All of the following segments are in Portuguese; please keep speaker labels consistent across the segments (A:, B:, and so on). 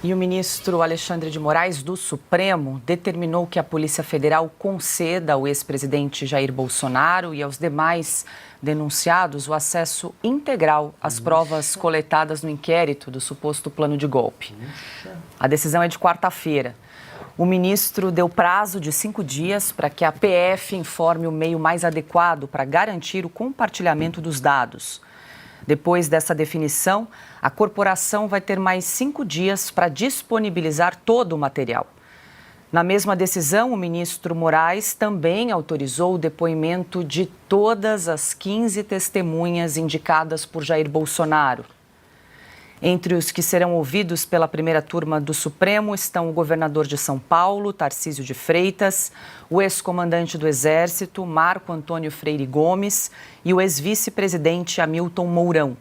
A: E o ministro Alexandre de Moraes, do Supremo, determinou que a Polícia Federal conceda ao ex-presidente Jair Bolsonaro e aos demais denunciados o acesso integral às provas coletadas no inquérito do suposto plano de golpe. A decisão é de quarta-feira. O ministro deu prazo de 5 dias para que a PF informe o meio mais adequado para garantir o compartilhamento dos dados. Depois dessa definição, a corporação vai ter mais 5 dias para disponibilizar todo o material. Na mesma decisão, o ministro Moraes também autorizou o depoimento de todas as 15 testemunhas indicadas por Jair Bolsonaro. Entre os que serão ouvidos pela primeira turma do Supremo estão o governador de São Paulo, Tarcísio de Freitas, o ex-comandante do Exército, Marco Antônio Freire Gomes, e o ex-vice-presidente Hamilton Mourão.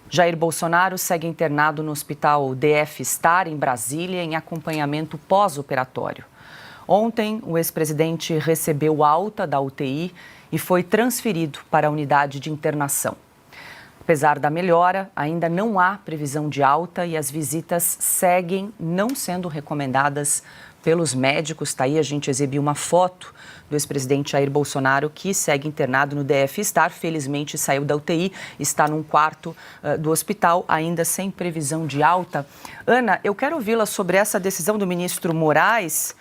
A: Jair Bolsonaro segue internado no hospital DF Star, em Brasília, em acompanhamento pós-operatório. Ontem, o ex-presidente recebeu alta da UTI e foi transferido para a unidade de internação. Apesar da melhora, ainda não há previsão de alta e as visitas seguem não sendo recomendadas pelos médicos. Está aí, a gente exibiu uma foto do ex-presidente Jair Bolsonaro, que segue internado no DF Star. Felizmente saiu da UTI, está num quarto do hospital, ainda sem previsão de alta. Ana, eu quero ouvi-la sobre essa decisão do ministro Moraes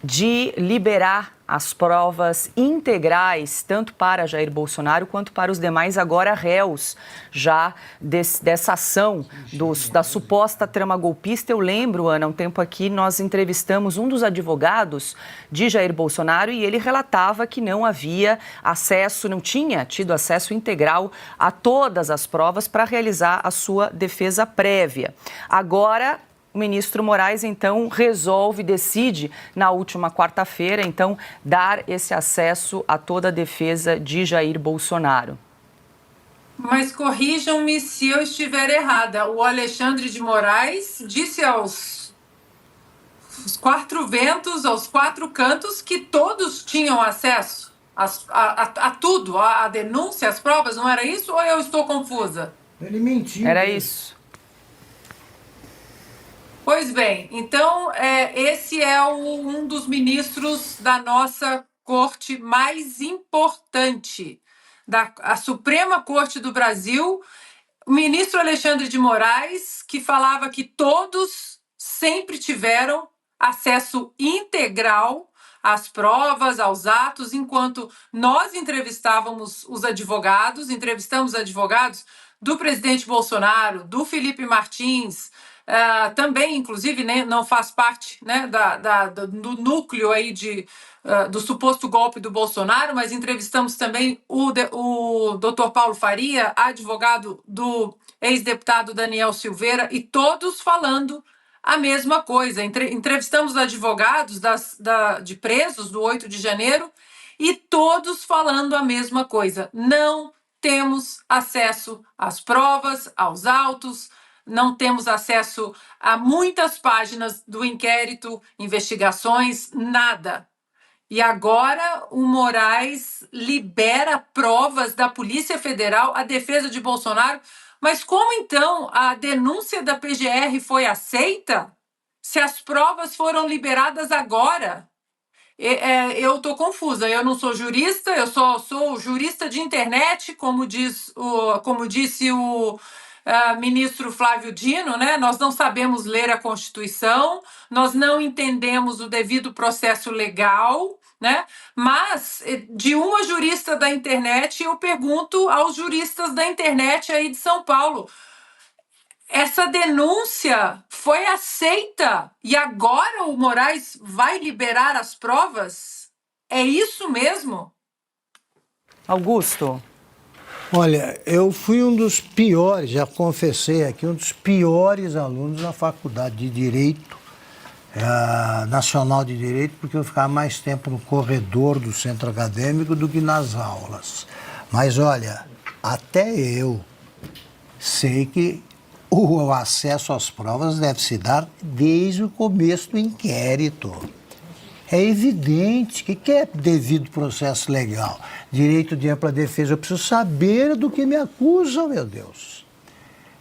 A: de liberar as provas integrais, tanto para Jair Bolsonaro quanto para os demais agora réus, já dessa ação da suposta trama golpista. Eu lembro, Ana, um tempo aqui nós entrevistamos um dos advogados de Jair Bolsonaro e ele relatava que não havia acesso, não tinha tido acesso integral a todas as provas para realizar a sua defesa prévia. Agora, o ministro Moraes, então, decide, na última quarta-feira, então, dar esse acesso a toda a defesa de Jair Bolsonaro.
B: Mas corrijam-me se eu estiver errada. O Alexandre de Moraes disse aos 4 ventos, aos 4 cantos, que todos tinham acesso a tudo, a denúncia, as provas, não era isso? Ou eu estou confusa?
C: Ele mentiu.
A: Era isso.
B: Pois bem, então esse é um dos ministros da nossa corte mais importante, a Suprema Corte do Brasil, o ministro Alexandre de Moraes, que falava que todos sempre tiveram acesso integral às provas, aos atos, enquanto nós entrevistamos advogados do presidente Bolsonaro, do Felipe Martins, também, inclusive, né, não faz parte, né, do núcleo aí do suposto golpe do Bolsonaro, mas entrevistamos também o Dr. Paulo Faria, advogado do ex-deputado Daniel Silveira, e todos falando a mesma coisa. Entrevistamos advogados de presos do 8 de janeiro e todos falando a mesma coisa. Não temos acesso às provas, aos autos, não temos acesso a muitas páginas do inquérito, investigações, nada. E agora o Moraes libera provas da Polícia Federal à defesa de Bolsonaro. Mas como então a denúncia da PGR foi aceita se as provas foram liberadas agora? Eu estou confusa, eu não sou jurista, eu só sou jurista de internet, como disse o ministro Flávio Dino, né? Nós não sabemos ler a Constituição, nós não entendemos o devido processo legal, né? Mas de uma jurista da internet, eu pergunto aos juristas da internet aí de São Paulo: essa denúncia foi aceita e agora o Moraes vai liberar as provas? É isso mesmo?
A: Augusto.
C: Olha, eu fui um dos piores, já confessei aqui, um dos piores alunos na Faculdade de Direito, Nacional de Direito, porque eu ficava mais tempo no corredor do centro acadêmico do que nas aulas. Mas olha, até eu sei que o acesso às provas deve se dar desde o começo do inquérito. É evidente que é devido processo legal, direito de ampla defesa. Eu preciso saber do que me acusam, meu Deus.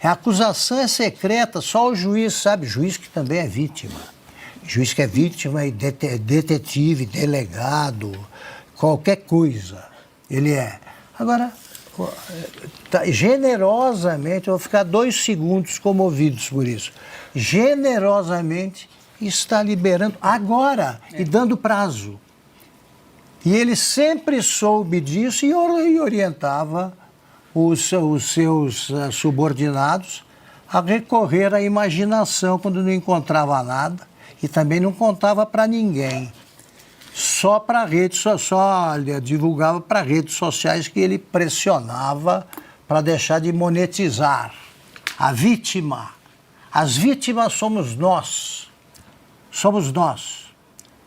C: A acusação é secreta, só o juiz sabe. Juiz que também é vítima. Juiz que é vítima e detetive, delegado, qualquer coisa. Ele é. Agora, generosamente, eu vou ficar 2 segundos comovidos por isso. Generosamente está liberando agora e dando prazo. E ele sempre soube disso e orientava os seus subordinados a recorrer à imaginação quando não encontrava nada e também não contava para ninguém. Só para redes, só divulgava para redes sociais que ele pressionava para deixar de monetizar. A vítima. As vítimas somos nós. Somos nós.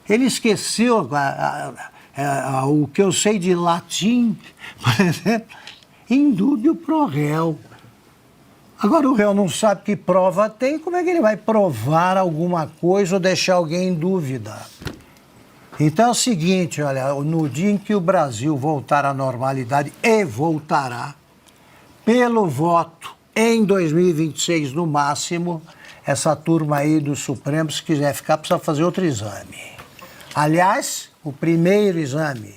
C: Ele esqueceu o que eu sei de latim, por exemplo, indúbio pro réu. Agora o réu não sabe que prova tem, como é que ele vai provar alguma coisa ou deixar alguém em dúvida? Então é o seguinte, olha, no dia em que o Brasil voltar à normalidade, e voltará, pelo voto em 2026 no máximo, essa turma aí do Supremo, se quiser ficar, precisa fazer outro exame. Aliás, o primeiro exame,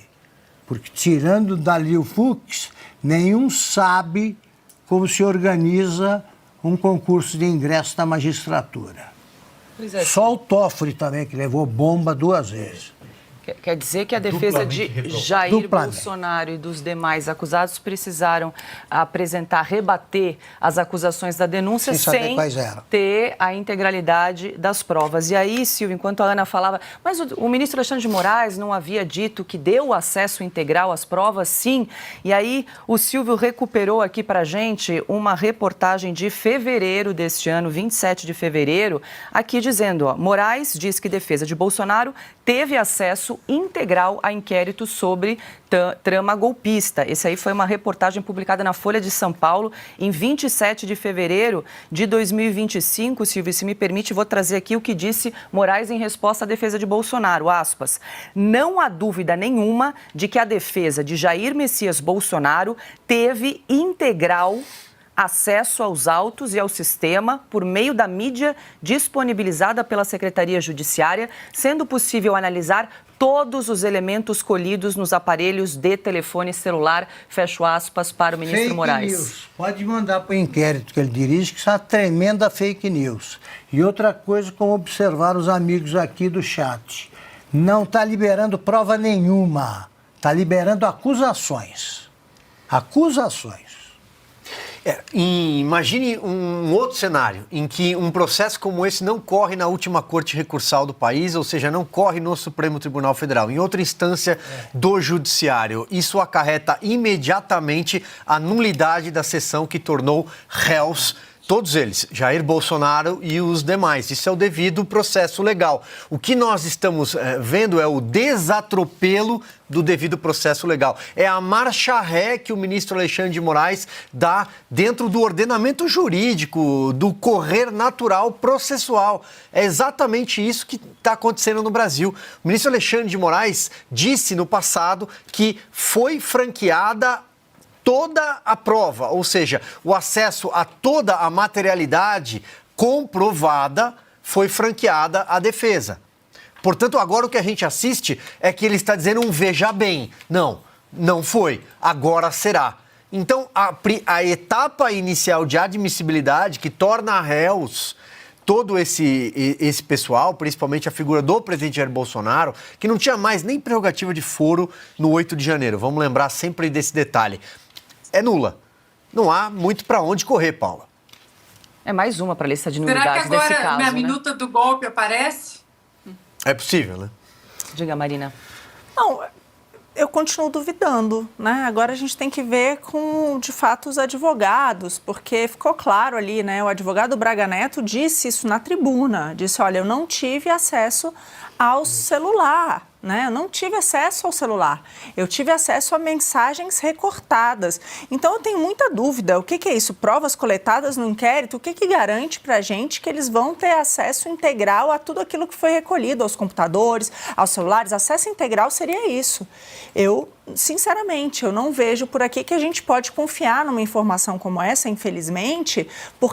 C: porque tirando dali o Fux, nenhum sabe como se organiza um concurso de ingresso na magistratura. Só o Toffoli também, que levou bomba 2 vezes.
A: Quer dizer que a defesa de Jair Bolsonaro e dos demais acusados precisaram rebater as acusações da denúncia sem ter a integralidade das provas. E aí, Silvio, enquanto a Ana falava, mas o ministro Alexandre de Moraes não havia dito que deu acesso integral às provas? Sim. E aí, o Silvio recuperou aqui para a gente uma reportagem de fevereiro deste ano, 27 de fevereiro, aqui dizendo, Moraes diz que defesa de Bolsonaro teve acesso integral a inquérito sobre trama golpista. Esse aí foi uma reportagem publicada na Folha de São Paulo em 27 de fevereiro de 2025. Silvio, se me permite, vou trazer aqui o que disse Moraes em resposta à defesa de Bolsonaro. Aspas, não há dúvida nenhuma de que a defesa de Jair Messias Bolsonaro teve integral acesso aos autos e ao sistema por meio da mídia disponibilizada pela Secretaria Judiciária, sendo possível analisar todos os elementos colhidos nos aparelhos de telefone celular, fecho aspas, para o ministro
C: fake
A: Moraes.
C: News. Pode mandar para o inquérito que ele dirige, que isso é uma tremenda fake news. E outra coisa, como observar os amigos aqui do chat, não está liberando prova nenhuma, está liberando acusações. Acusações.
D: Imagine um outro cenário em que um processo como esse não corre na última corte recursal do país, ou seja, não corre no Supremo Tribunal Federal, em outra instância do Judiciário. Isso acarreta imediatamente a nulidade da sessão que tornou réus todos eles, Jair Bolsonaro e os demais. Isso é o devido processo legal. O que nós estamos vendo é o desatropelo do devido processo legal. É a marcha ré que o ministro Alexandre de Moraes dá dentro do ordenamento jurídico, do correr natural processual. É exatamente isso que está acontecendo no Brasil. O ministro Alexandre de Moraes disse no passado que foi franqueada toda a prova, ou seja, o acesso a toda a materialidade comprovada foi franqueada à defesa. Portanto, agora o que a gente assiste é que ele está dizendo um veja bem. Não, não foi, agora será. Então, a etapa inicial de admissibilidade que torna réus todo esse pessoal, principalmente a figura do presidente Jair Bolsonaro, que não tinha mais nem prerrogativa de foro no 8 de janeiro. Vamos lembrar sempre desse detalhe. É nula. Não há muito para onde correr, Paula.
A: É mais uma para a lista de nulidades
B: desse caso. Será que agora, na
A: né?
B: minuta do golpe, aparece?
D: É possível, né?
A: Diga, Marina.
E: Não, eu continuo duvidando, né? Agora a gente tem que ver com, de fato, os advogados, porque ficou claro ali, né? O advogado Braga Neto disse isso na tribuna, disse, olha, eu não tive acesso ao celular, né? Eu não tive acesso ao celular, eu tive acesso a mensagens recortadas. Então eu tenho muita dúvida, o que é isso? Provas coletadas no inquérito, o que garante para a gente que eles vão ter acesso integral a tudo aquilo que foi recolhido, aos computadores, aos celulares? Acesso integral seria isso. Eu sinceramente, eu não vejo por aqui que a gente pode confiar numa informação como essa, infelizmente,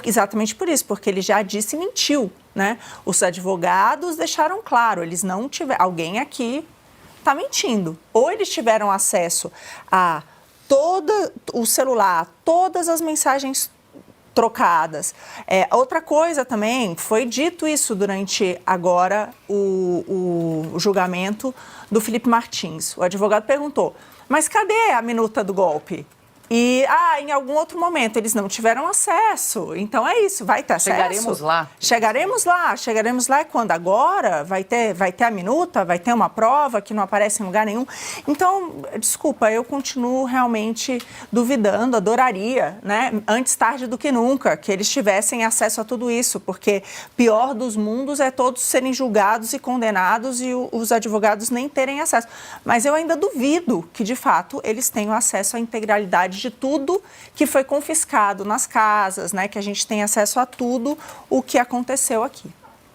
E: exatamente por isso, porque ele já disse e mentiu, né? Os advogados deixaram claro, eles não tiveram, alguém aqui está mentindo. Ou eles tiveram acesso a todo o celular, todas as mensagens trocadas. Outra coisa também, foi dito isso durante agora o julgamento do Felipe Martins. O advogado perguntou, mas cadê a minuta do golpe? E, em algum outro momento, eles não tiveram acesso. Então, é isso, vai ter acesso.
A: Chegaremos lá.
E: Chegaremos lá. Quando? Agora? Vai ter a minuta? Vai ter uma prova que não aparece em lugar nenhum? Então, desculpa, eu continuo realmente duvidando, adoraria, né? Antes tarde do que nunca, que eles tivessem acesso a tudo isso, porque pior dos mundos é todos serem julgados e condenados e os advogados nem terem acesso. Mas eu ainda duvido que, de fato, eles tenham acesso à integralidade de tudo que foi confiscado nas casas, né? Que a gente tem acesso a tudo o que aconteceu aqui.